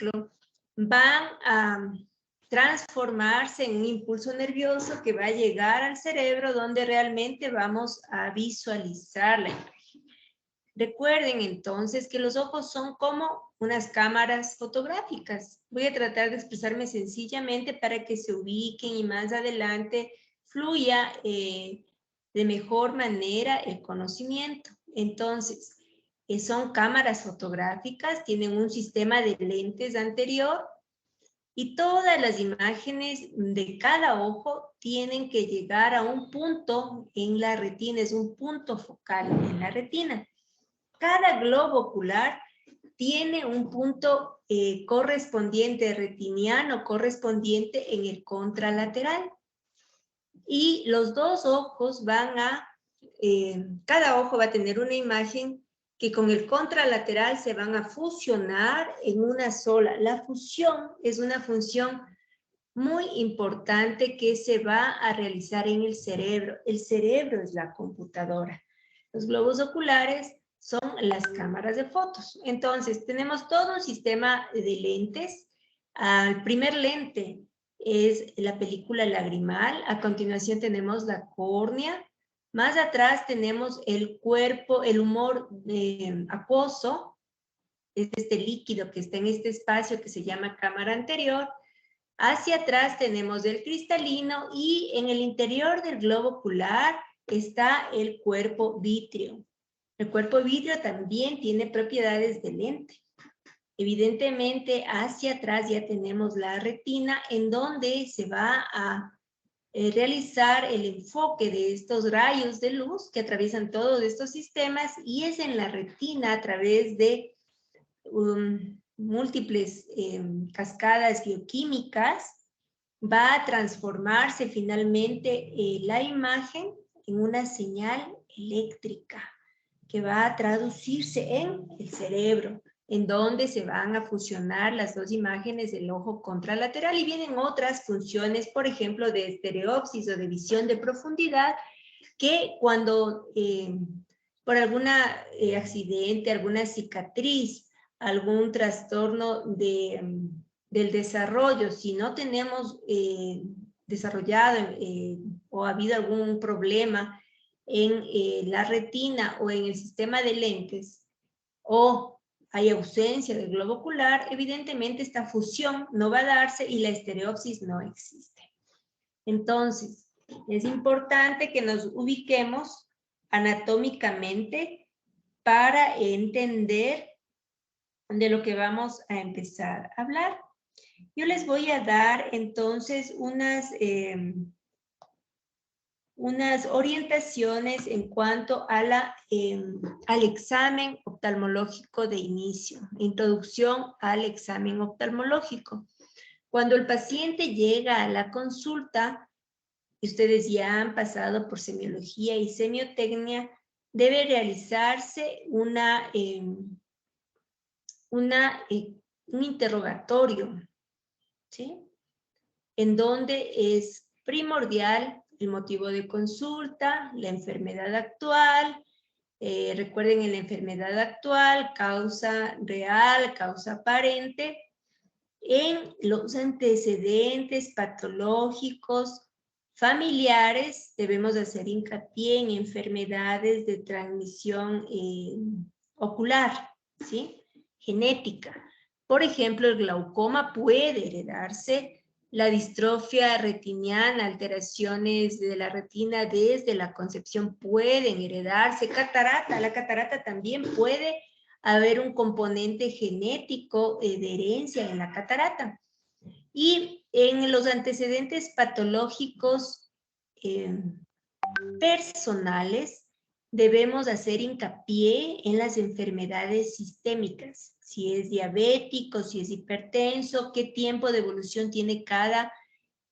ciclo van a transformarse en un impulso nervioso que va a llegar al cerebro donde realmente vamos a visualizar la imagen. Recuerden entonces que los ojos son como unas cámaras fotográficas. Voy a tratar de expresarme sencillamente para que se ubiquen y más adelante fluya de mejor manera el conocimiento. Entonces, son cámaras fotográficas, tienen un sistema de lentes anterior y todas las imágenes de cada ojo tienen que llegar a un punto en la retina, es un punto focal en la retina. Cada globo ocular tiene un punto correspondiente retiniano, correspondiente en el contralateral. Y los dos ojos van a, cada ojo va a tener una imagen que con el contralateral se van a fusionar en una sola. La fusión es una función muy importante que se va a realizar en el cerebro. El cerebro es la computadora. Los globos oculares son las cámaras de fotos. Entonces, tenemos todo un sistema de lentes. El primer lente es la película lagrimal. A continuación tenemos la córnea. Más atrás tenemos el cuerpo, el humor acuoso. Es este líquido que está en este espacio que se llama cámara anterior. Hacia atrás tenemos el cristalino y en el interior del globo ocular está el cuerpo vítreo. El cuerpo vítreo también tiene propiedades de lente. Evidentemente, hacia atrás ya tenemos la retina en donde se va a realizar el enfoque de estos rayos de luz que atraviesan todos estos sistemas y es en la retina a través de múltiples cascadas bioquímicas va a transformarse finalmente la imagen en una señal eléctrica que va a traducirse en el cerebro, en donde se van a fusionar las dos imágenes del ojo contralateral y vienen otras funciones, por ejemplo, de estereopsis o de visión de profundidad, que cuando por algún accidente, alguna cicatriz, algún trastorno del desarrollo, si no tenemos desarrollado o ha habido algún problema en la retina o en el sistema de lentes, o hay ausencia del globo ocular, evidentemente esta fusión no va a darse y la estereopsis no existe. Entonces, es importante que nos ubiquemos anatómicamente para entender de lo que vamos a empezar a hablar. Yo les voy a dar entonces unas orientaciones en cuanto a al examen oftalmológico de inicio, introducción al examen oftalmológico. Cuando el paciente llega a la consulta, y ustedes ya han pasado por semiología y semiotecnia, debe realizarse un interrogatorio, ¿sí? En donde es primordial el motivo de consulta, la enfermedad actual. Recuerden, en la enfermedad actual, causa real, causa aparente. En los antecedentes patológicos familiares, debemos hacer hincapié en enfermedades de transmisión ocular, ¿sí? Genética. Por ejemplo, el glaucoma puede heredarse, la distrofia retiniana, alteraciones de la retina desde la concepción pueden heredarse, catarata, la catarata también puede haber un componente genético de herencia en la catarata. Y en los antecedentes patológicos personales, debemos hacer hincapié en las enfermedades sistémicas, si es diabético, si es hipertenso, qué tiempo de evolución tiene cada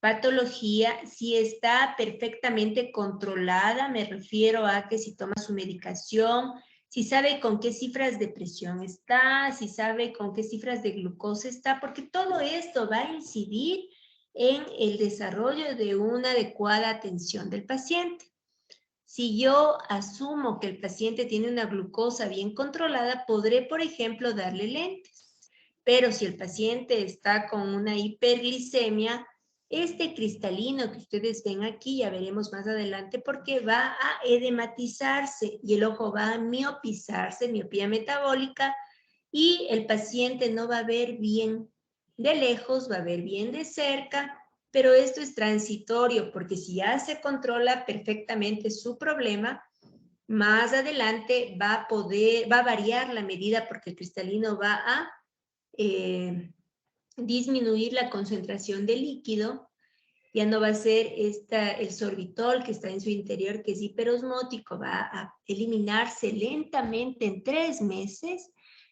patología, si está perfectamente controlada, me refiero a que si toma su medicación, si sabe con qué cifras de presión está, si sabe con qué cifras de glucosa está, porque todo esto va a incidir en el desarrollo de una adecuada atención del paciente. Si yo asumo que el paciente tiene una glucosa bien controlada, podré, por ejemplo, darle lentes. Pero si el paciente está con una hiperglicemia, este cristalino que ustedes ven aquí, ya veremos más adelante, porque va a edematizarse y el ojo va a miopizarse, miopía metabólica, y el paciente no va a ver bien de lejos, va a ver bien de cerca, pero esto es transitorio, porque si ya se controla perfectamente su problema, más adelante va a variar la medida porque el cristalino va a disminuir la concentración de líquido. Ya no va a ser el sorbitol que está en su interior, que es hiperosmótico, va a eliminarse lentamente en 3 meses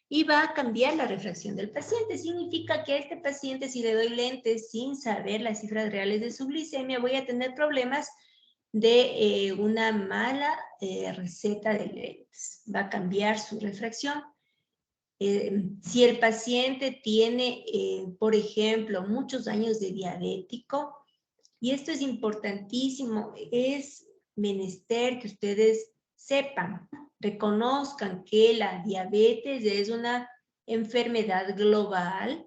y va a cambiar la refracción del paciente. Significa que a este paciente, si le doy lentes sin saber las cifras reales de su glicemia, voy a tener problemas de una mala receta de lentes. Va a cambiar su refracción. Si el paciente tiene, por ejemplo, muchos años de diabético, y esto es importantísimo, es menester que ustedes sepan, reconozcan que la diabetes es una enfermedad global,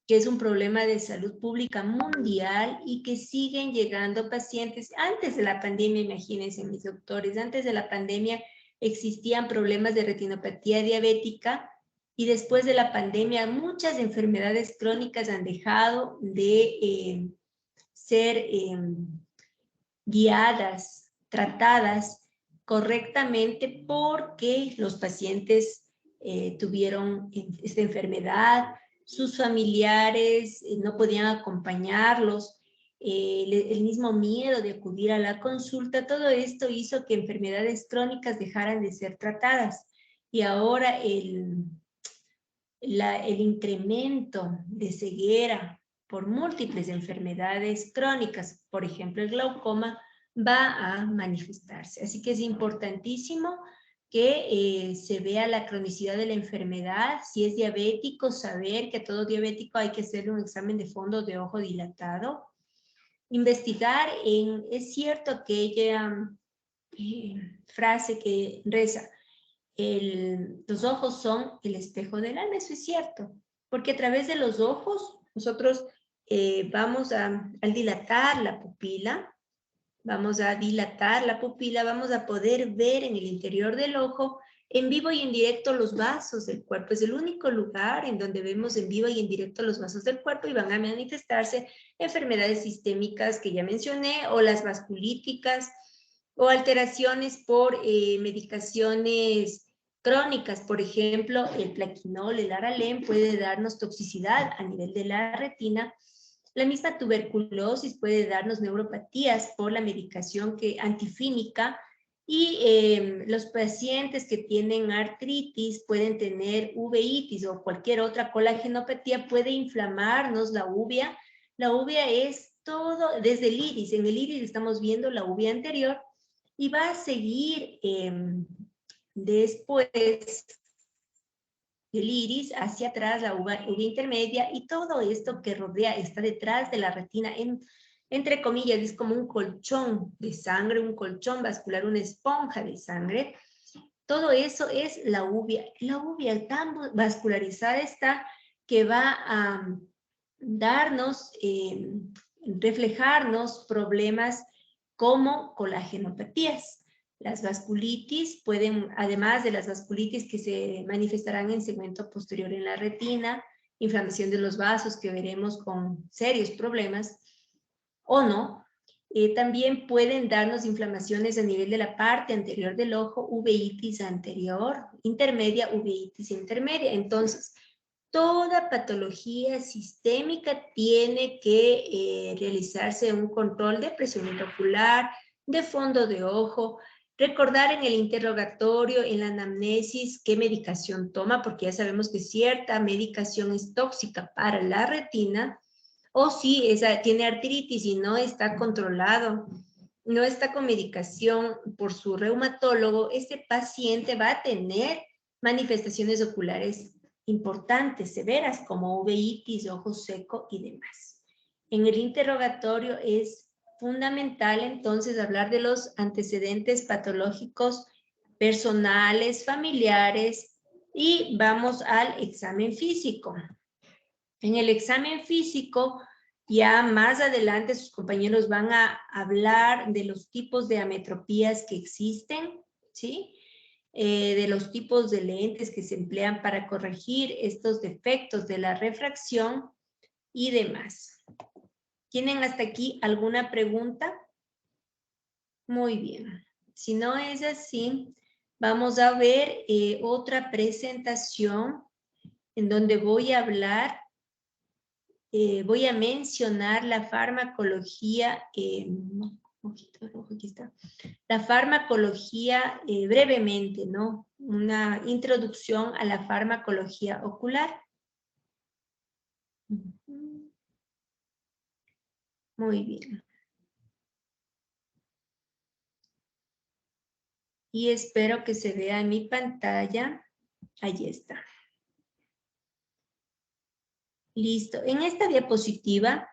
que es un problema de salud pública mundial y que siguen llegando pacientes. Antes de la pandemia, imagínense mis doctores, antes de la pandemia existían problemas de retinopatía diabética y después de la pandemia muchas enfermedades crónicas han dejado de ser guiadas, tratadas correctamente porque los pacientes tuvieron esta enfermedad, sus familiares no podían acompañarlos, el mismo miedo de acudir a la consulta, todo esto hizo que enfermedades crónicas dejaran de ser tratadas. Y ahora el incremento de ceguera por múltiples enfermedades crónicas, por ejemplo el glaucoma, va a manifestarse. Así que es importantísimo que se vea la cronicidad de la enfermedad. Si es diabético, saber que a todo diabético hay que hacerle un examen de fondo de ojo dilatado. Investigar es cierto aquella frase que reza, los ojos son el espejo del alma, eso es cierto, porque a través de los ojos nosotros vamos al dilatar la pupila, vamos a poder ver en el interior del ojo en vivo y en directo los vasos del cuerpo. Es el único lugar en donde vemos en vivo y en directo los vasos del cuerpo y van a manifestarse enfermedades sistémicas que ya mencioné o las vasculíticas o alteraciones por medicaciones crónicas. Por ejemplo, el plaquinol, el Aralem puede darnos toxicidad a nivel de la retina. La misma tuberculosis puede darnos neuropatías por la medicación antifímica y los pacientes que tienen artritis pueden tener uveitis o cualquier otra colagenopatía, puede inflamarnos la uvea. La uvea es todo desde el iris. En el iris estamos viendo la uvea anterior y va a seguir después el iris hacia atrás, la uva intermedia, y todo esto que rodea está detrás de la retina, entre comillas, es como un colchón de sangre, un colchón vascular, una esponja de sangre. Todo eso es la uvea. La uvea tan vascularizada está que va a darnos, reflejarnos problemas como colagenopatías. Las vasculitis pueden, además de las vasculitis que se manifestarán en segmento posterior en la retina, inflamación de los vasos que veremos con serios problemas, o no, también pueden darnos inflamaciones a nivel de la parte anterior del ojo, uveitis anterior, intermedia, uveitis intermedia. Entonces, toda patología sistémica tiene que realizarse un control de presión intraocular, de fondo de ojo, recordar en el interrogatorio, en la anamnesis, qué medicación toma, porque ya sabemos que cierta medicación es tóxica para la retina, o si tiene artritis y no está controlado, no está con medicación por su reumatólogo, este paciente va a tener manifestaciones oculares importantes, severas, como uveitis, ojo seco y demás. En el interrogatorio es fundamental entonces hablar de los antecedentes patológicos personales, familiares Y vamos al examen físico. En el examen físico, ya más adelante sus compañeros van a hablar de los tipos de ametropías que existen, ¿sí? De los tipos de lentes que se emplean para corregir estos defectos de la refracción y demás. ¿Tienen hasta aquí alguna pregunta? Muy bien. Si no es así, vamos a ver otra presentación en donde voy a hablar, voy a mencionar la farmacología, aquí está, la farmacología brevemente, ¿no? Una introducción a la farmacología ocular. Muy bien. Y espero que se vea en mi pantalla. Allí está. Listo. En esta diapositiva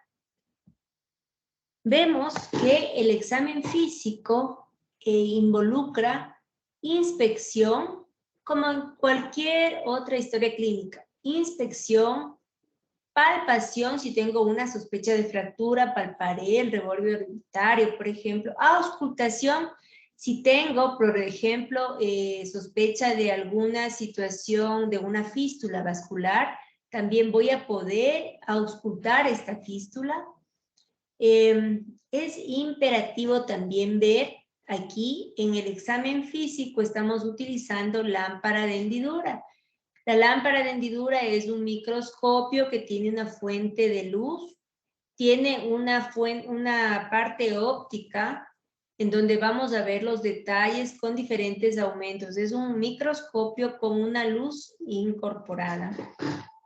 vemos que el examen físico involucra inspección, como en cualquier otra historia clínica. Inspección, palpación, si tengo una sospecha de fractura, palparé el reborde orbitario, por ejemplo. Auscultación, si tengo, por ejemplo, sospecha de alguna situación de una fístula vascular, también voy a poder auscultar esta fístula. Es imperativo también ver aquí en el examen físico estamos utilizando lámpara de hendidura. La lámpara de hendidura es un microscopio que tiene una fuente de luz, tiene una parte óptica en donde vamos a ver los detalles con diferentes aumentos. Es un microscopio con una luz incorporada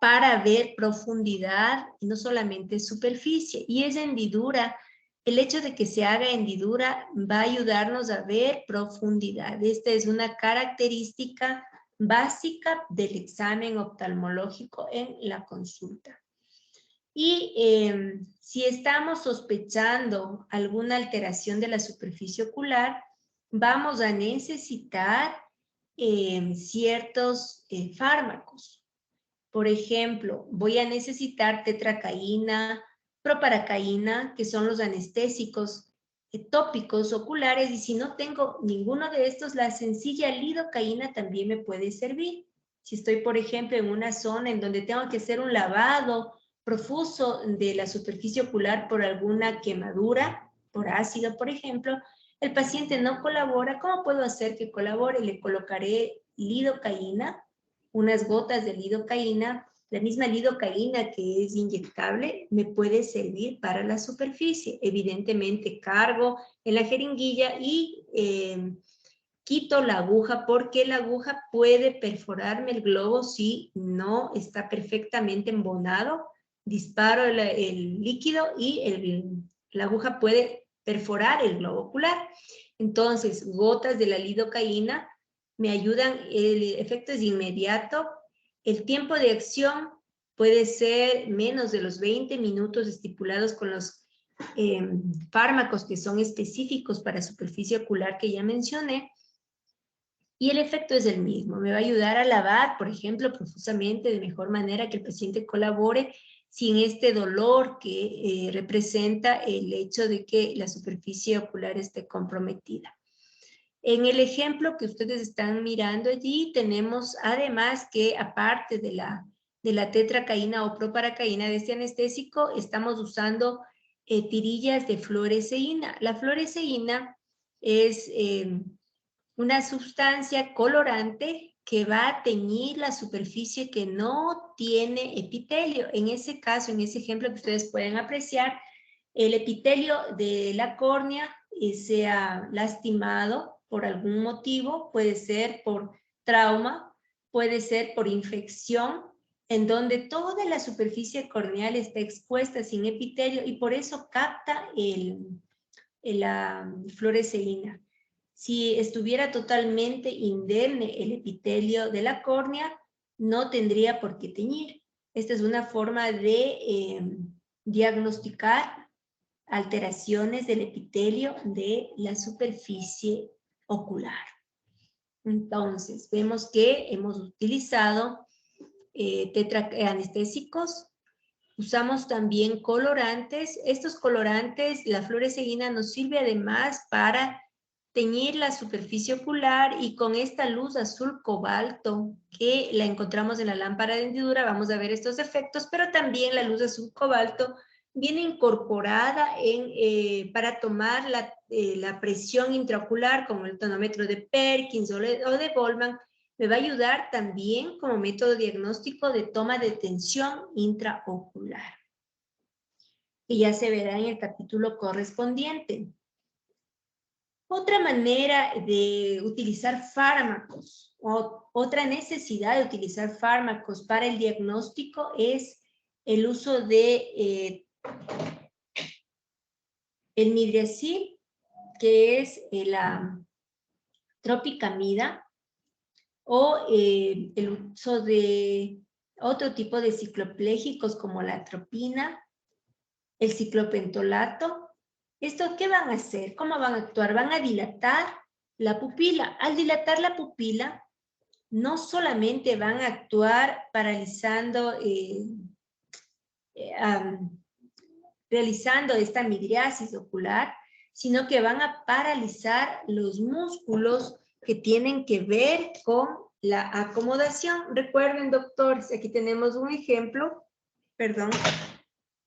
para ver profundidad y no solamente superficie. Y esa hendidura, el hecho de que se haga hendidura va a ayudarnos a ver profundidad. Esta es una característica básica del examen oftalmológico en la consulta. Y si estamos sospechando alguna alteración de la superficie ocular, vamos a necesitar ciertos fármacos. Por ejemplo, voy a necesitar tetracaína, proparacaína, que son los anestésicos tópicos oculares, y si no tengo ninguno de estos, la sencilla lidocaína también me puede servir. Si estoy, por ejemplo, en una zona en donde tengo que hacer un lavado profuso de la superficie ocular por alguna quemadura, por ácido, por ejemplo, el paciente no colabora. ¿Cómo puedo hacer que colabore? Le colocaré lidocaína, unas gotas de lidocaína. La misma lidocaína que es inyectable me puede servir para la superficie. Evidentemente cargo en la jeringuilla y quito la aguja, porque la aguja puede perforarme el globo si no está perfectamente embonado. Disparo el líquido y la aguja puede perforar el globo ocular. Entonces, gotas de la lidocaína me ayudan, el efecto es inmediato. El tiempo de acción puede ser menos de los 20 minutos estipulados con los fármacos que son específicos para superficie ocular que ya mencioné. Y el efecto es el mismo. Me va a ayudar a lavar, por ejemplo, profusamente, de mejor manera que el paciente colabore sin este dolor que representa el hecho de que la superficie ocular esté comprometida. En el ejemplo que ustedes están mirando allí, tenemos además que, aparte de la tetracaína o proparacaína de este anestésico, estamos usando tirillas de fluoresceína. La fluoresceína es una sustancia colorante que va a teñir la superficie que no tiene epitelio. En ese caso, en ese ejemplo que ustedes pueden apreciar, el epitelio de la córnea se ha lastimado por algún motivo, puede ser por trauma, puede ser por infección, en donde toda la superficie corneal está expuesta sin epitelio y por eso capta la fluoresceína. Si estuviera totalmente indemne el epitelio de la córnea, no tendría por qué teñir. Esta es una forma de diagnosticar alteraciones del epitelio de la superficie ocular. Entonces, vemos que hemos utilizado anestéticos, usamos también colorantes. Estos colorantes, la fluoresceína nos sirve además para teñir la superficie ocular, y con esta luz azul cobalto que la encontramos en la lámpara de hendidura vamos a ver estos efectos, pero también la luz azul cobalto viene incorporada para tomar la presión intraocular, como el tonómetro de Perkins o de Goldman. Me va a ayudar también como método diagnóstico de toma de tensión intraocular, que ya se verá en el capítulo correspondiente. Otra manera de utilizar fármacos, o otra necesidad de utilizar fármacos para el diagnóstico es el uso de el midracil, que es la tropicamida, o el uso de otro tipo de cicloplégicos como la atropina, el ciclopentolato. ¿Esto qué van a hacer? ¿Cómo van a actuar? Van a dilatar la pupila. Al dilatar la pupila, no solamente van a actuar paralizando, realizando esta midriasis ocular, sino que van a paralizar los músculos que tienen que ver con la acomodación. Recuerden, doctores, aquí tenemos un ejemplo, perdón,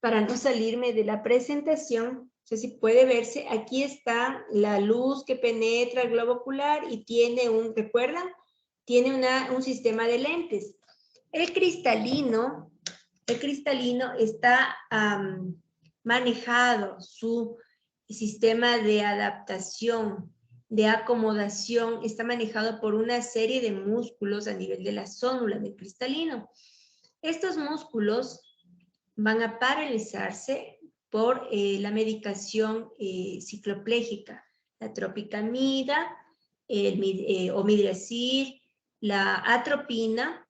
para no salirme de la presentación. No sé si puede verse, aquí está la luz que penetra el globo ocular y tiene ¿recuerdan? Tiene un sistema de lentes. El cristalino está manejado, su sistema de adaptación, de acomodación, está manejado por una serie de músculos a nivel de la zónula del cristalino. Estos músculos van a paralizarse por la medicación cicloplégica, la tropicamida, o midracil, la atropina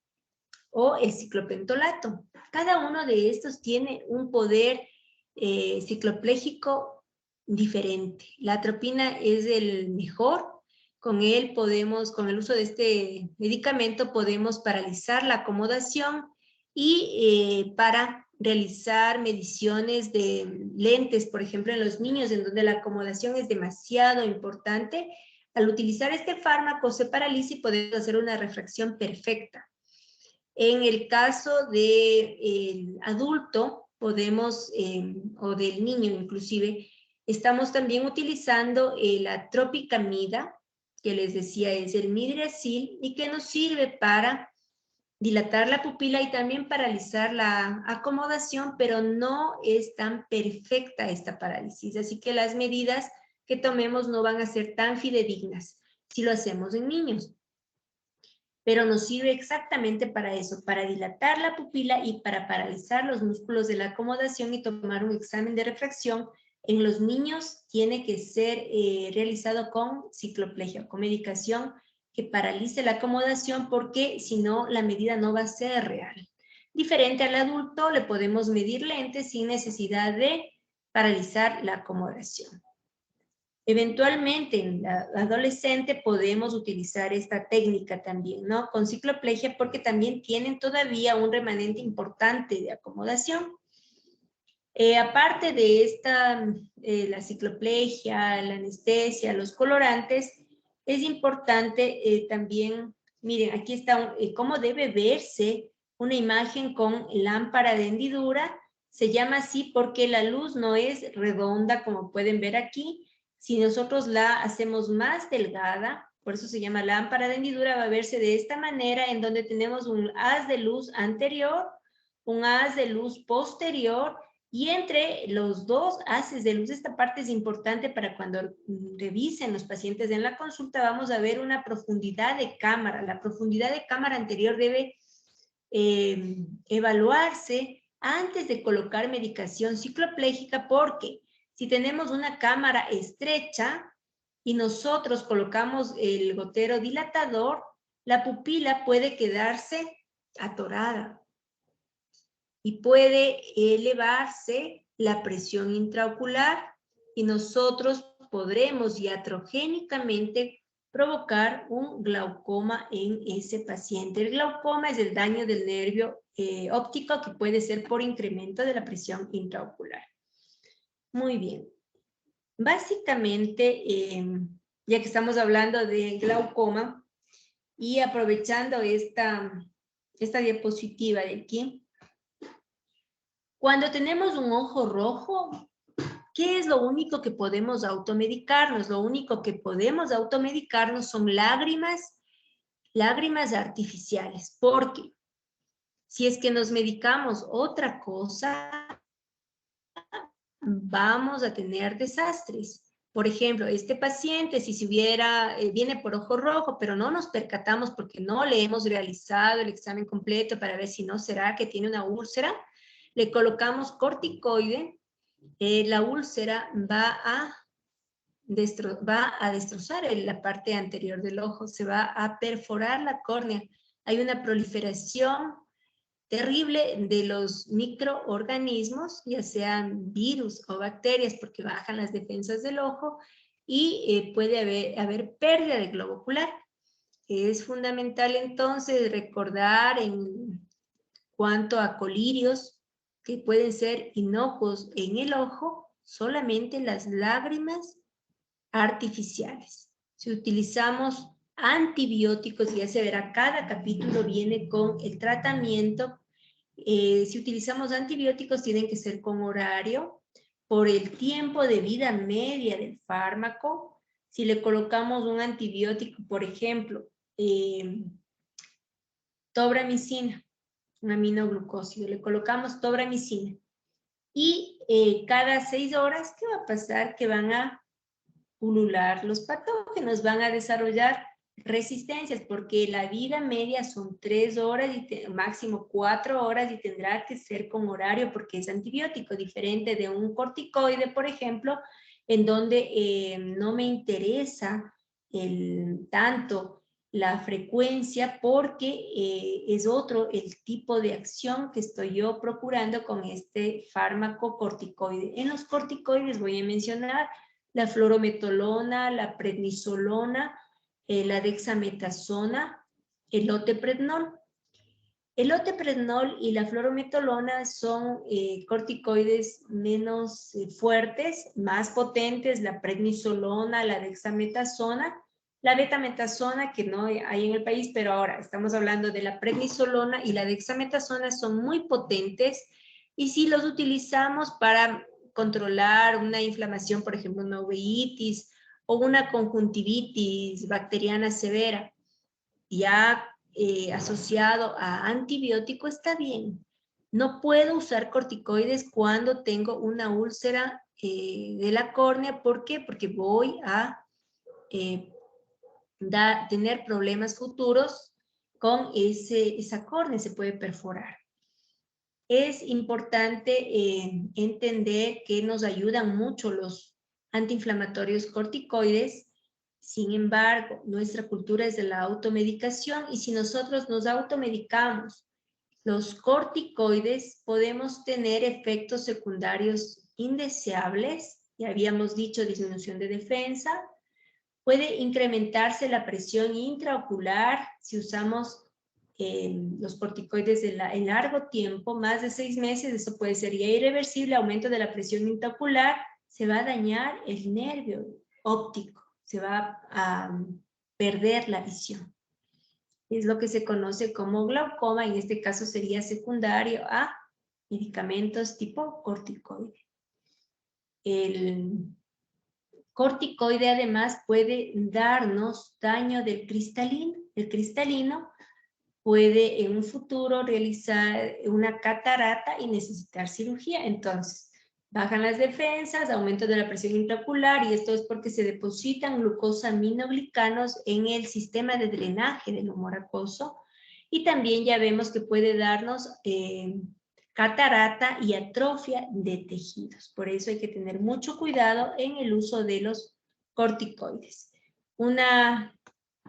o el ciclopentolato. Cada uno de estos tiene un poder cicloplégico diferente. La atropina es el mejor. Con el uso de este medicamento podemos paralizar la acomodación y para realizar mediciones de lentes, por ejemplo, en los niños, en donde la acomodación es demasiado importante, al utilizar este fármaco se paraliza y podemos hacer una refracción perfecta. En el caso del adulto, o del niño inclusive, estamos también utilizando la tropicamida, que les decía es el midracil, y que nos sirve para dilatar la pupila y también paralizar la acomodación, pero no es tan perfecta esta parálisis, así que las medidas que tomemos no van a ser tan fidedignas si lo hacemos en niños. Pero nos sirve exactamente para eso, para dilatar la pupila y para paralizar los músculos de la acomodación y tomar un examen de refracción. En los niños tiene que ser realizado con cicloplegia, con medicación que paralice la acomodación, porque si no, la medida no va a ser real. Diferente al adulto, le podemos medir lentes sin necesidad de paralizar la acomodación. Eventualmente en la adolescente podemos utilizar esta técnica también, ¿no? Con cicloplegia, porque también tienen todavía un remanente importante de acomodación. Aparte de esta, la cicloplegia, la anestesia, los colorantes, es importante también, miren, aquí está cómo debe verse una imagen con lámpara de hendidura. Se llama así porque la luz no es redonda, como pueden ver aquí. Si nosotros la hacemos más delgada, por eso se llama lámpara de hendidura, va a verse de esta manera, en donde tenemos un haz de luz anterior, un haz de luz posterior, y entre los dos haces de luz, esta parte es importante para cuando revisen los pacientes en la consulta, vamos a ver una profundidad de cámara. La profundidad de cámara anterior debe evaluarse antes de colocar medicación cicloplégica, porque si tenemos una cámara estrecha y nosotros colocamos el gotero dilatador, la pupila puede quedarse atorada y puede elevarse la presión intraocular y nosotros podremos iatrogénicamente provocar un glaucoma en ese paciente. El glaucoma es el daño del nervio óptico que puede ser por incremento de la presión intraocular. Muy bien. Básicamente, ya que estamos hablando de glaucoma y aprovechando esta diapositiva de aquí, cuando tenemos un ojo rojo, ¿qué es lo único que podemos automedicarnos? Lo único que podemos automedicarnos son lágrimas artificiales, porque si es que nos medicamos otra cosa, vamos a tener desastres. Por ejemplo, este paciente, si viene por ojo rojo, pero no nos percatamos porque no le hemos realizado el examen completo para ver si no será que tiene una úlcera, le colocamos corticoide, la úlcera va a destrozar la parte anterior del ojo, se va a perforar la córnea. Hay una proliferación terrible de los microorganismos, ya sean virus o bacterias, porque bajan las defensas del ojo y puede haber pérdida de globo ocular. Es fundamental entonces recordar en cuanto a colirios que pueden ser inocuos en el ojo, solamente las lágrimas artificiales. Si utilizamos antibióticos, ya se verá, cada capítulo viene con el tratamiento. Si utilizamos antibióticos, tienen que ser con horario, por el tiempo de vida media del fármaco. Si le colocamos un antibiótico, por ejemplo, tobramicina, un aminoglucósido, le colocamos tobramicina. Y cada 6 horas, ¿qué va a pasar? Que van a pulular los patógenos, van a desarrollar resistencias, porque la vida media son 3 horas y máximo 4 horas y tendrá que ser con horario porque es antibiótico, diferente de un corticoide, por ejemplo, en donde no me interesa tanto la frecuencia porque es otro el tipo de acción que estoy yo procurando con este fármaco corticoide. En los corticoides voy a mencionar la fluorometolona, la prednisolona, la dexametasona, el loteprednol. El loteprednol y la fluorometolona son corticoides menos fuertes, más potentes, la prednisolona, la dexametasona, la betametasona, que no hay en el país, pero ahora estamos hablando de la prednisolona y la dexametasona, son muy potentes y si los utilizamos para controlar una inflamación, por ejemplo, una uveitis o una conjuntivitis bacteriana severa, ya asociado a antibiótico, está bien. No puedo usar corticoides cuando tengo una úlcera de la córnea. ¿Por qué? Porque voy a tener problemas futuros con esa córnea, se puede perforar. Es importante entender que nos ayudan mucho los antiinflamatorios corticoides. Sin embargo, nuestra cultura es de la automedicación y si nosotros nos automedicamos los corticoides, podemos tener efectos secundarios indeseables. Ya habíamos dicho disminución de defensa. Puede incrementarse la presión intraocular si usamos los corticoides en largo tiempo, más de 6 meses, eso puede ser ya irreversible, aumento de la presión intraocular, se va a dañar el nervio óptico, se va a perder la visión. Es lo que se conoce como glaucoma, en este caso sería secundario a medicamentos tipo corticoide. El corticoide además puede darnos daño del cristalino. El cristalino puede en un futuro realizar una catarata y necesitar cirugía. Entonces, bajan las defensas, aumento de la presión intraocular y esto es porque se depositan glucosaminoglicanos en el sistema de drenaje del humor acuoso y también ya vemos que puede darnos catarata y atrofia de tejidos. Por eso hay que tener mucho cuidado en el uso de los corticoides. Una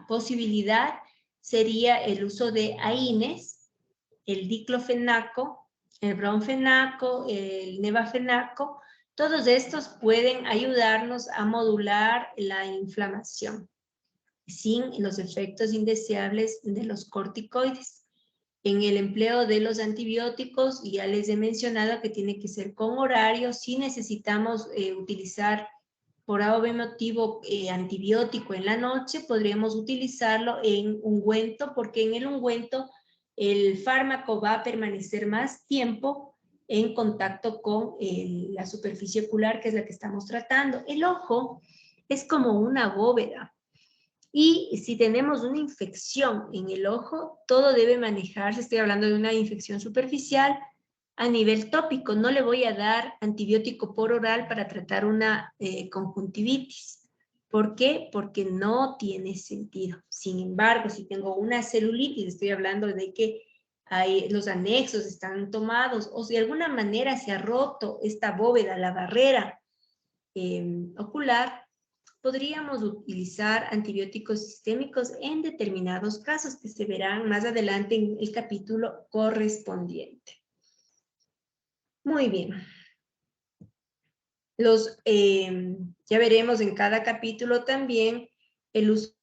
posibilidad sería el uso de AINES, el diclofenaco, el bromfenaco, el nevafenaco. Todos estos pueden ayudarnos a modular la inflamación. sin los efectos indeseables de los corticoides. En el empleo de los antibióticos, ya les he mencionado que tiene que ser con horario. Si necesitamos utilizar por algún motivo antibiótico en la noche, podríamos utilizarlo en ungüento, porque en el ungüento el fármaco va a permanecer más tiempo en contacto con la superficie ocular, que es la que estamos tratando. El ojo es como una bóveda. Y si tenemos una infección en el ojo, todo debe manejarse, estoy hablando de una infección superficial, a nivel tópico. No le voy a dar antibiótico por oral para tratar una conjuntivitis. ¿Por qué? Porque no tiene sentido. Sin embargo, si tengo una celulitis, estoy hablando de que los anexos están tomados, o si de alguna manera se ha roto esta bóveda, la barrera ocular, podríamos utilizar antibióticos sistémicos en determinados casos que se verán más adelante en el capítulo correspondiente. Muy bien. Ya veremos en cada capítulo también el uso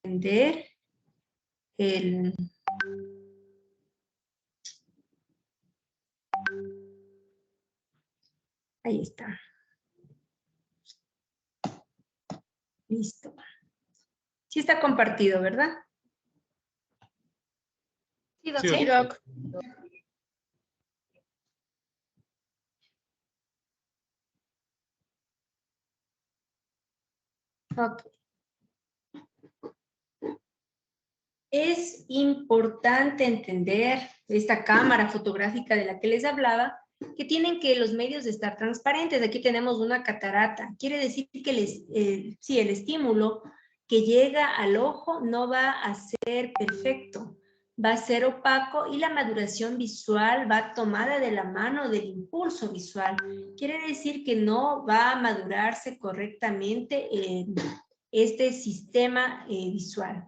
entender ahí está. Listo. Sí está compartido, ¿verdad? Sí, Doc. Sí, Doc. Ok. Es importante entender esta cámara fotográfica de la que les hablaba, que tienen que los medios estar transparentes. Aquí tenemos una catarata. Quiere decir que el estímulo que llega al ojo no va a ser perfecto, va a ser opaco y la maduración visual va tomada de la mano del impulso visual. Quiere decir que no va a madurarse correctamente este sistema visual.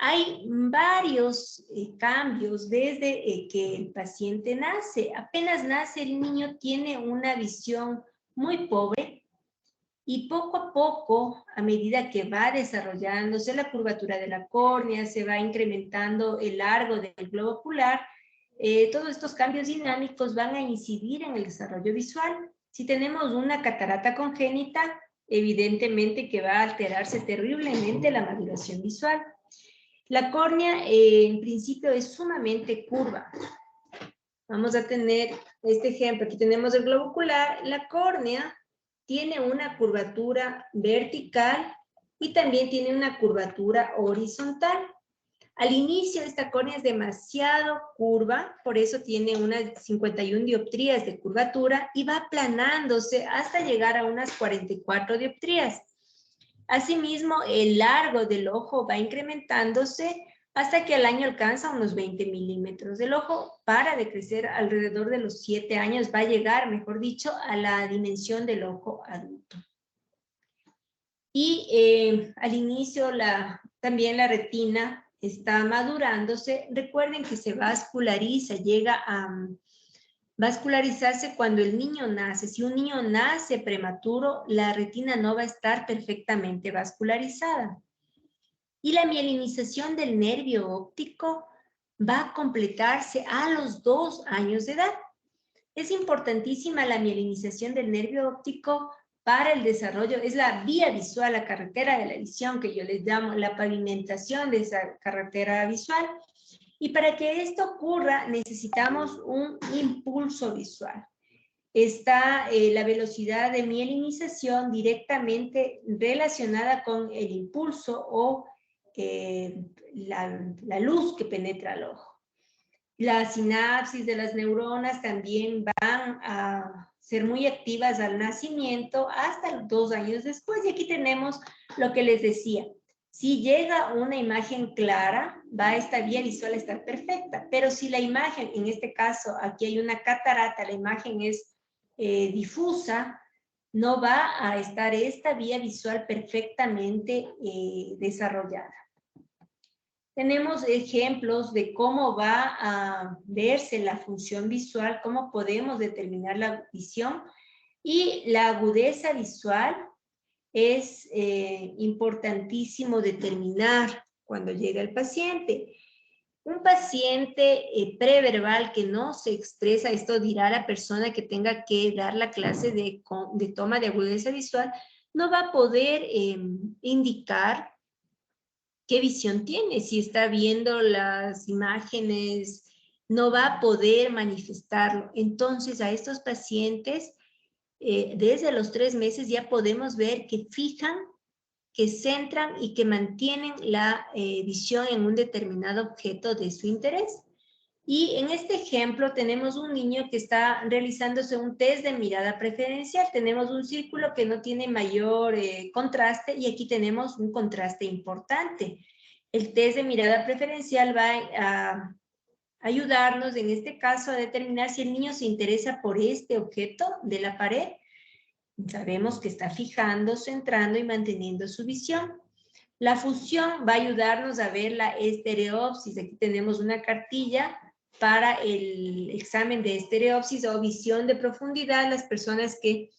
Hay varios cambios desde que el paciente nace. Apenas nace el niño tiene una visión muy pobre y poco a poco, a medida que va desarrollándose la curvatura de la córnea, se va incrementando el largo del globo ocular, todos estos cambios dinámicos van a incidir en el desarrollo visual. Si tenemos una catarata congénita, evidentemente que va a alterarse terriblemente la maduración visual. La córnea en principio es sumamente curva. Vamos a tener este ejemplo. Aquí tenemos el globo ocular. La córnea tiene una curvatura vertical y también tiene una curvatura horizontal. Al inicio esta córnea es demasiado curva, por eso tiene unas 51 dioptrías de curvatura y va aplanándose hasta llegar a unas 44 dioptrías. Asimismo, el largo del ojo va incrementándose hasta que al año alcanza unos 20 milímetros. El ojo para de crecer alrededor de los 7 años, va a llegar, mejor dicho, a la dimensión del ojo adulto. Y al inicio también la retina está madurándose. Recuerden que se vasculariza, llega a vascularizarse cuando el niño nace. Si un niño nace prematuro, la retina no va a estar perfectamente vascularizada. Y la mielinización del nervio óptico va a completarse a los 2 años de edad. Es importantísima la mielinización del nervio óptico para el desarrollo, es la vía visual, la carretera de la visión que yo les llamo, la pavimentación de esa carretera visual. Y para que esto ocurra necesitamos un impulso visual. Está la velocidad de mielinización directamente relacionada con el impulso o la luz que penetra al ojo. La sinapsis de las neuronas también van a ser muy activas al nacimiento hasta 2 años después. Y aquí tenemos lo que les decía. Si llega una imagen clara, va esta vía visual a estar perfecta. Pero si la imagen, en este caso, aquí hay una catarata, la imagen es difusa, no va a estar esta vía visual perfectamente desarrollada. Tenemos ejemplos de cómo va a verse la función visual, cómo podemos determinar la visión. Y la agudeza visual es importantísimo determinar cuando llega el paciente. Un paciente preverbal que no se expresa, esto dirá la persona que tenga que dar la clase de toma de agudeza visual, no va a poder indicar qué visión tiene. Si está viendo las imágenes, no va a poder manifestarlo. Entonces, a estos pacientes, desde los 3 meses ya podemos ver que fijan, que centran y que mantienen la visión en un determinado objeto de su interés. Y en este ejemplo tenemos un niño que está realizándose un test de mirada preferencial. Tenemos un círculo que no tiene mayor contraste y aquí tenemos un contraste importante. El test de mirada preferencial va a ayudarnos en este caso a determinar si el niño se interesa por este objeto de la pared. Sabemos que está fijando, centrando y manteniendo su visión. La fusión va a ayudarnos a ver la estereopsis. Aquí tenemos una cartilla para el examen de estereopsis o visión de profundidad. Las personas que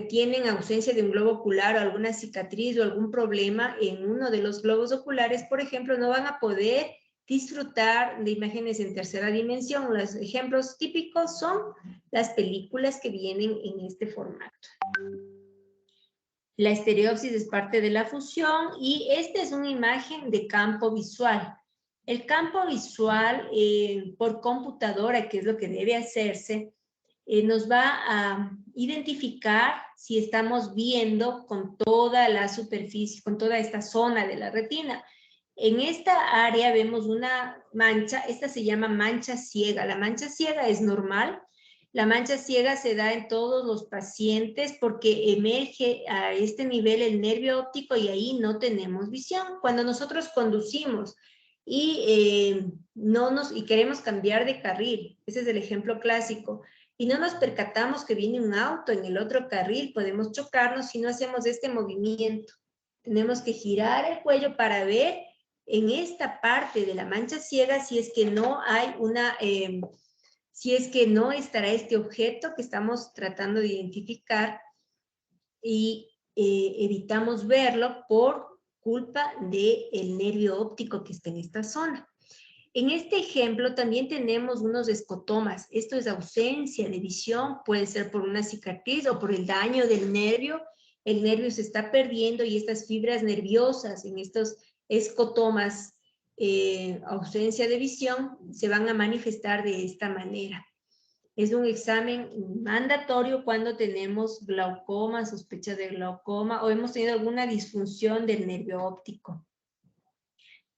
tienen ausencia de un globo ocular o alguna cicatriz o algún problema en uno de los globos oculares, por ejemplo, no van a poder disfrutar de imágenes en tercera dimensión. Los ejemplos típicos son las películas que vienen en este formato. La estereopsis es parte de la fusión y esta es una imagen de campo visual. El campo visual por computadora, que es lo que debe hacerse, nos va a identificar si estamos viendo con toda la superficie, con toda esta zona de la retina. En esta área vemos una mancha, esta se llama mancha ciega. La mancha ciega es normal. La mancha ciega se da en todos los pacientes porque emerge a este nivel el nervio óptico y ahí no tenemos visión. Cuando nosotros conducimos y queremos cambiar de carril, ese es el ejemplo clásico, y no nos percatamos que viene un auto en el otro carril, podemos chocarnos si no hacemos este movimiento. Tenemos que girar el cuello para ver en esta parte de la mancha ciega si es que no hay si es que no estará este objeto que estamos tratando de identificar y evitamos verlo por culpa del nervio óptico que está en esta zona. En este ejemplo también tenemos unos escotomas. Esto es ausencia de visión, puede ser por una cicatriz o por el daño del nervio. El nervio se está perdiendo y estas fibras nerviosas en estos escotomas, ausencia de visión, se van a manifestar de esta manera. Es un examen mandatorio cuando tenemos glaucoma, sospecha de glaucoma o hemos tenido alguna disfunción del nervio óptico.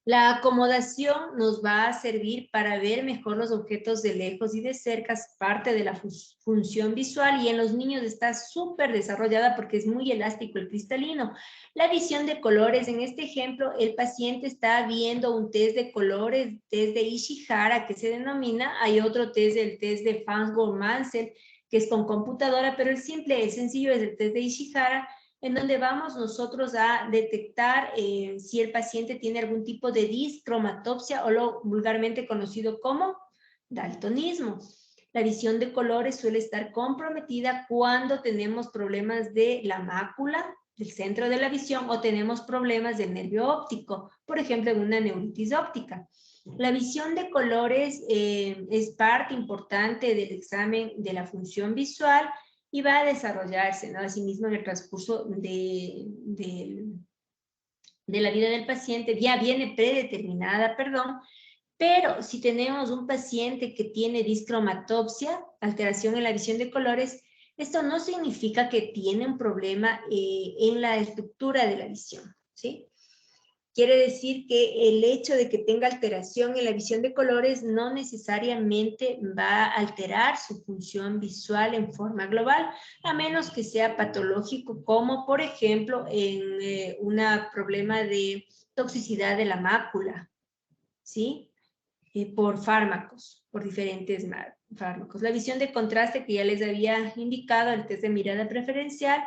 La acomodación nos va a servir para ver mejor los objetos de lejos y de cerca, es parte de la función visual y en los niños está súper desarrollada porque es muy elástico el cristalino. La visión de colores, en este ejemplo, el paciente está viendo un test de colores, test de Ishihara que se denomina, hay otro test, el test de Farnsworth-Mansell, que es con computadora, pero el sencillo es el test de Ishihara, en donde vamos nosotros a detectar si el paciente tiene algún tipo de discromatopsia o lo vulgarmente conocido como daltonismo. La visión de colores suele estar comprometida cuando tenemos problemas de la mácula, del centro de la visión, o tenemos problemas del nervio óptico, por ejemplo, en una neuritis óptica. La visión de colores es parte importante del examen de la función visual y va a desarrollarse, ¿no? Asimismo en el transcurso de la vida del paciente, ya viene predeterminada, perdón, pero si tenemos un paciente que tiene discromatopsia, alteración en la visión de colores, esto no significa que tiene un problema en la estructura de la visión, ¿sí? Quiere decir que el hecho de que tenga alteración en la visión de colores no necesariamente va a alterar su función visual en forma global, a menos que sea patológico, como por ejemplo en un problema de toxicidad de la mácula, ¿sí? Por fármacos, por diferentes fármacos. La visión de contraste que ya les había indicado, el test de mirada preferencial.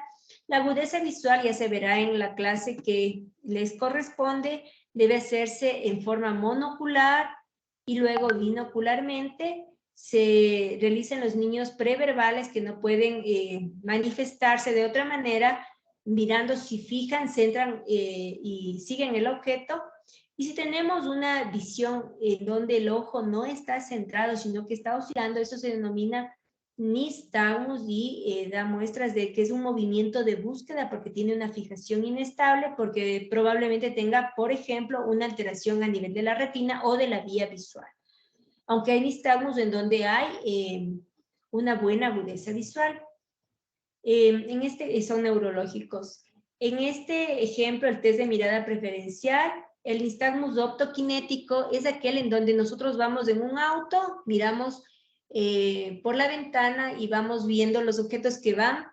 La agudeza visual ya se verá en la clase que les corresponde, debe hacerse en forma monocular y luego binocularmente. Se realizan los niños preverbales que no pueden manifestarse de otra manera, mirando si fijan, centran y siguen el objeto. Y si tenemos una visión en donde el ojo no está centrado, sino que está oscilando, eso se denomina nistagmus y da muestras de que es un movimiento de búsqueda porque tiene una fijación inestable, porque probablemente tenga, por ejemplo, una alteración a nivel de la retina o de la vía visual. Aunque hay nistagmus en donde hay una buena agudeza visual. Son neurológicos. En este ejemplo, el test de mirada preferencial, el nistagmus optoquinético es aquel en donde nosotros vamos en un auto, miramos por la ventana y vamos viendo los objetos que van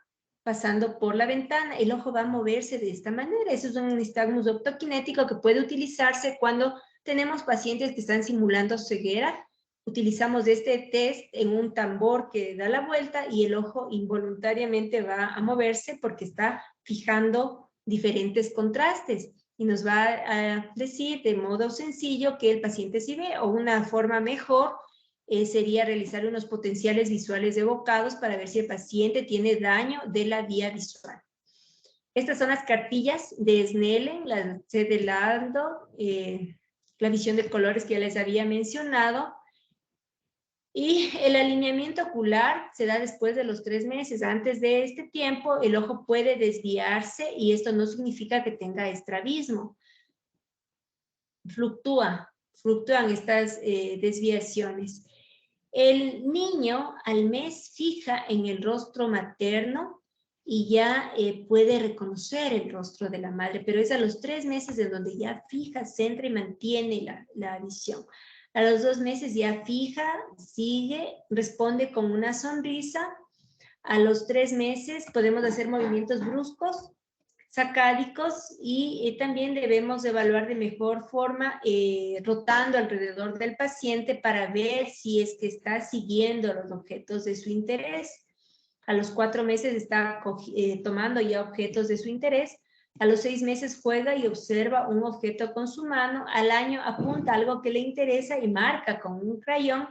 pasando por la ventana. El ojo va a moverse de esta manera. Eso es un nistagmus optoquinético que puede utilizarse cuando tenemos pacientes que están simulando ceguera. Utilizamos este test en un tambor que da la vuelta y el ojo involuntariamente va a moverse porque está fijando diferentes contrastes y nos va a decir de modo sencillo que el paciente sí ve, o una forma mejor sería realizar unos potenciales visuales evocados para ver si el paciente tiene daño de la vía visual. Estas son las cartillas de Snellen, la C de Lando, la visión de colores que ya les había mencionado. Y el alineamiento ocular se da después de los 3 meses. Antes de este tiempo, el ojo puede desviarse y esto no significa que tenga estrabismo. Fluctúan estas desviaciones. El niño al mes fija en el rostro materno y ya puede reconocer el rostro de la madre, pero es a los 3 meses en donde ya fija, centra y mantiene la visión. A los 2 meses ya fija, sigue, responde con una sonrisa. A los 3 meses podemos hacer movimientos bruscos, sacádicos, y también debemos evaluar de mejor forma rotando alrededor del paciente para ver si es que está siguiendo los objetos de su interés. A los 4 meses está tomando ya objetos de su interés. A los 6 meses juega y observa un objeto con su mano. Al año apunta algo que le interesa y marca con un crayón.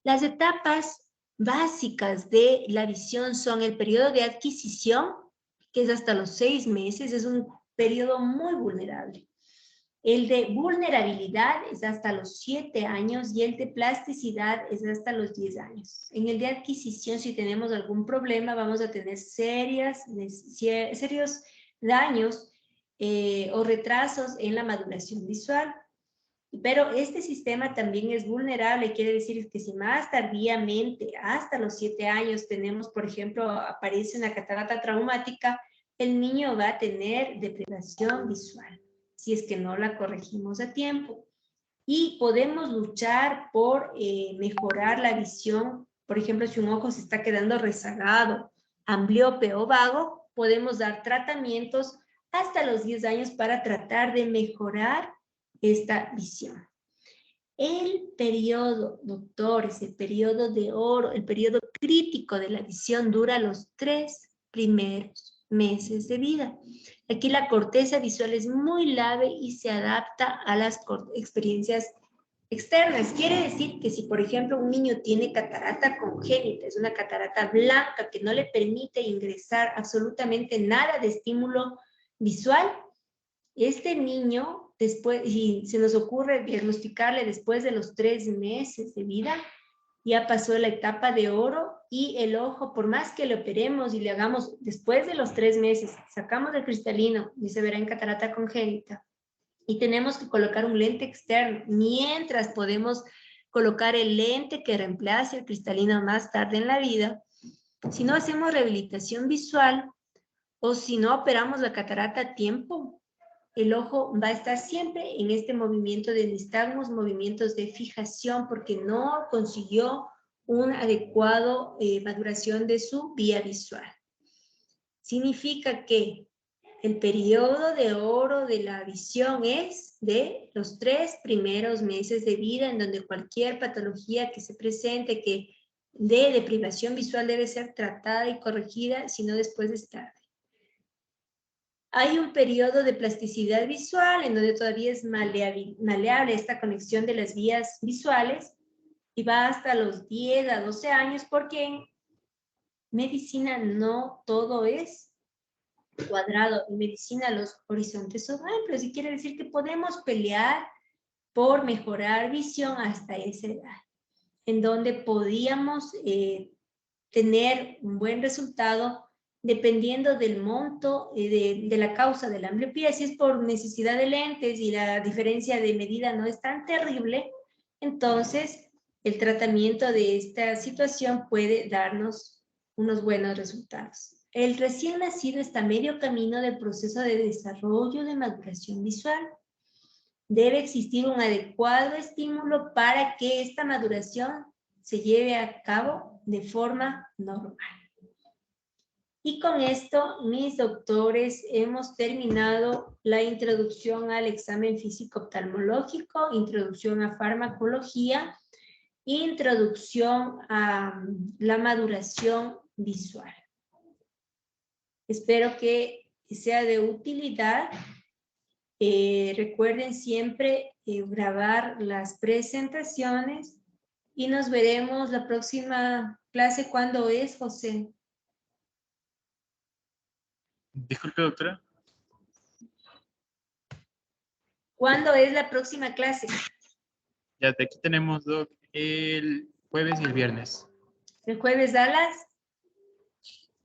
Las etapas básicas de la visión son el periodo de adquisición, que es hasta los 6 meses, es un periodo muy vulnerable. El de vulnerabilidad es hasta los 7 años y el de plasticidad es hasta los 10 años. En el de adquisición, si tenemos algún problema, vamos a tener serios daños o retrasos en la maduración visual. Pero este sistema también es vulnerable, quiere decir que si más tardíamente, hasta los 7 años, tenemos, por ejemplo, aparece una catarata traumática, el niño va a tener deprivación visual, si es que no la corregimos a tiempo. Y podemos luchar por mejorar la visión. Por ejemplo, si un ojo se está quedando rezagado, ambliope o vago, podemos dar tratamientos hasta los 10 años para tratar de mejorar esta visión. El periodo, doctores, el periodo de oro, el periodo crítico de la visión dura los 3 primeros meses de vida. Aquí la corteza visual es muy leve y se adapta a las experiencias externas. Quiere decir que si, por ejemplo, un niño tiene catarata congénita, es una catarata blanca que no le permite ingresar absolutamente nada de estímulo visual, este niño, después, y se nos ocurre diagnosticarle después de los 3 meses de vida, ya pasó la etapa de oro y el ojo, por más que le operemos y le hagamos después de los 3 meses, sacamos el cristalino y se verá en catarata congénita. Y tenemos que colocar un lente externo, mientras podemos colocar el lente que reemplace el cristalino más tarde en la vida. Si no hacemos rehabilitación visual o si no operamos la catarata a tiempo, el ojo va a estar siempre en este movimiento de nistagmos, movimientos de fijación, porque no consiguió una adecuada maduración de su vía visual. Significa que el periodo de oro de la visión es de los 3 primeros meses de vida, en donde cualquier patología que se presente que de deprivación visual debe ser tratada y corregida, si no después es tarde. Hay un periodo de plasticidad visual en donde todavía es maleable esta conexión de las vías visuales y va hasta los 10 a 12 años, porque en medicina no todo es cuadrado. En medicina los horizontes son amplios y quiere decir que podemos pelear por mejorar visión hasta esa edad, en donde podíamos tener un buen resultado dependiendo del monto de la causa de la ambliopía. Si es por necesidad de lentes y la diferencia de medida no es tan terrible, entonces el tratamiento de esta situación puede darnos unos buenos resultados. El recién nacido está a medio camino del proceso de desarrollo de maduración visual. Debe existir un adecuado estímulo para que esta maduración se lleve a cabo de forma normal. Y con esto, mis doctores, hemos terminado la introducción al examen físico oftalmológico, introducción a farmacología, introducción a la maduración visual. Espero que sea de utilidad. Recuerden siempre grabar las presentaciones y nos veremos la próxima clase. ¿Cuándo es, José? Disculpe, doctora. ¿Cuándo es la próxima clase? Ya de aquí tenemos, doc, el jueves y el viernes. ¿El jueves a las?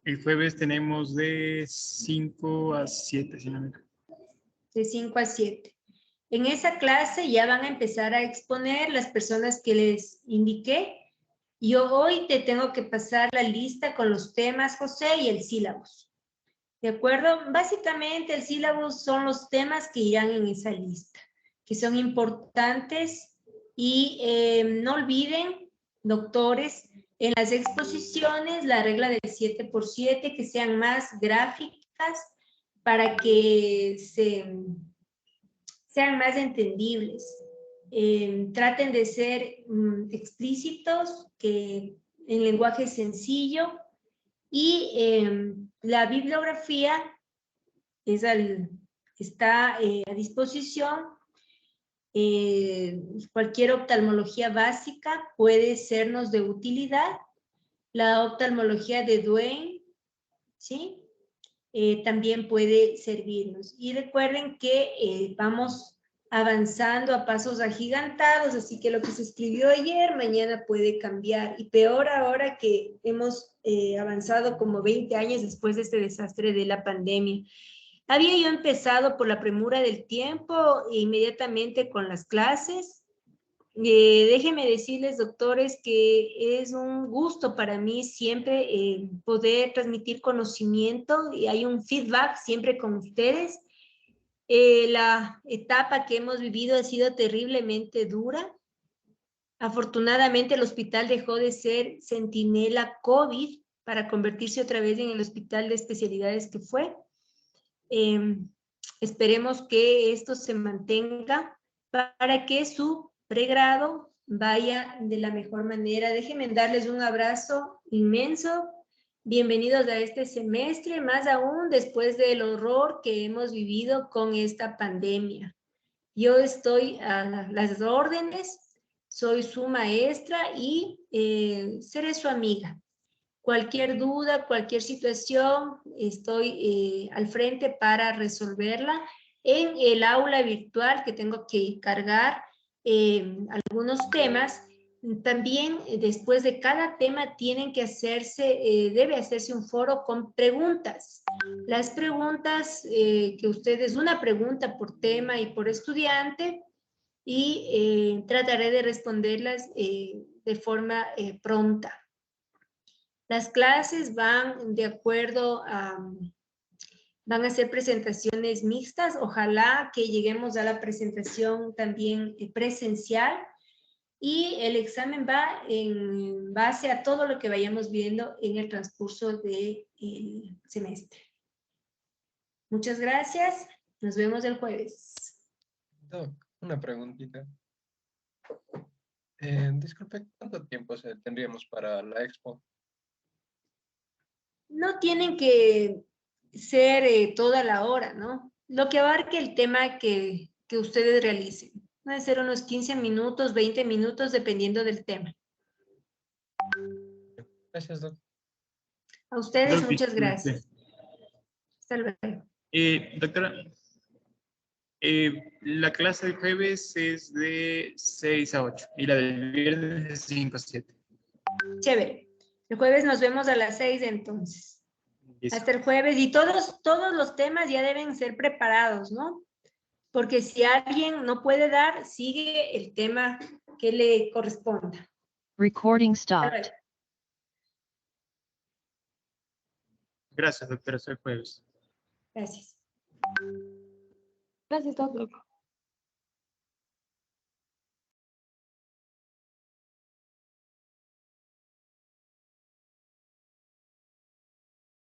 El jueves tenemos de 5 a 7, si no me equivoco. De 5 a 7. En esa clase ya van a empezar a exponer las personas que les indiqué. Yo hoy te tengo que pasar la lista con los temas, José, y el sílabus. ¿De acuerdo? Básicamente el sílabus son los temas que irán en esa lista, que son importantes Y no olviden, doctores, en las exposiciones, la regla del 7x7, que sean más gráficas para que sean más entendibles. Traten de ser explícitos, que en lenguaje sencillo, y la bibliografía está a disposición. Cualquier oftalmología básica puede sernos de utilidad. La oftalmología de Duane, ¿sí? También puede servirnos. Y recuerden que vamos avanzando a pasos agigantados, así que lo que se escribió ayer, mañana puede cambiar. Y peor ahora que hemos avanzado como 20 años después de este desastre de la pandemia. Había yo empezado por la premura del tiempo e inmediatamente con las clases. Déjenme decirles, doctores, que es un gusto para mí siempre poder transmitir conocimiento y hay un feedback siempre con ustedes. La etapa que hemos vivido ha sido terriblemente dura. Afortunadamente el hospital dejó de ser centinela COVID para convertirse otra vez en el hospital de especialidades que fue. Esperemos que esto se mantenga para que su pregrado vaya de la mejor manera. Déjenme darles un abrazo inmenso. Bienvenidos a este semestre, más aún después del horror que hemos vivido con esta pandemia. Yo estoy a las órdenes, soy su maestra y seré su amiga. Cualquier duda, cualquier situación, estoy al frente para resolverla. En el aula virtual que tengo que cargar algunos temas, también después de cada tema tienen que debe hacerse un foro con preguntas. Las preguntas que ustedes, una pregunta por tema y por estudiante, y trataré de responderlas de forma pronta. Las clases van de acuerdo van a ser presentaciones mixtas. Ojalá que lleguemos a la presentación también presencial. Y el examen va en base a todo lo que vayamos viendo en el transcurso del semestre. Muchas gracias. Nos vemos el jueves. Doc, una preguntita. Disculpe, ¿cuánto tiempo tendríamos para la expo? No tienen que ser toda la hora, ¿no? Lo que abarque el tema que ustedes realicen. Puede ser unos 15 minutos, 20 minutos, dependiendo del tema. Gracias, Doc. A ustedes, Doc, muchas disculpe. gracias. Hasta luego. Doctora, la clase del jueves es de 6 a 8 y la del viernes es 5 a 7. Chévere. El jueves nos vemos a las 6 entonces. Listo. Hasta el jueves. Y todos los temas ya deben ser preparados, ¿no? Porque si alguien no puede dar, sigue el tema que le corresponda. Recording stopped. Gracias, doctora. Hasta el jueves. Gracias. Gracias, doctor.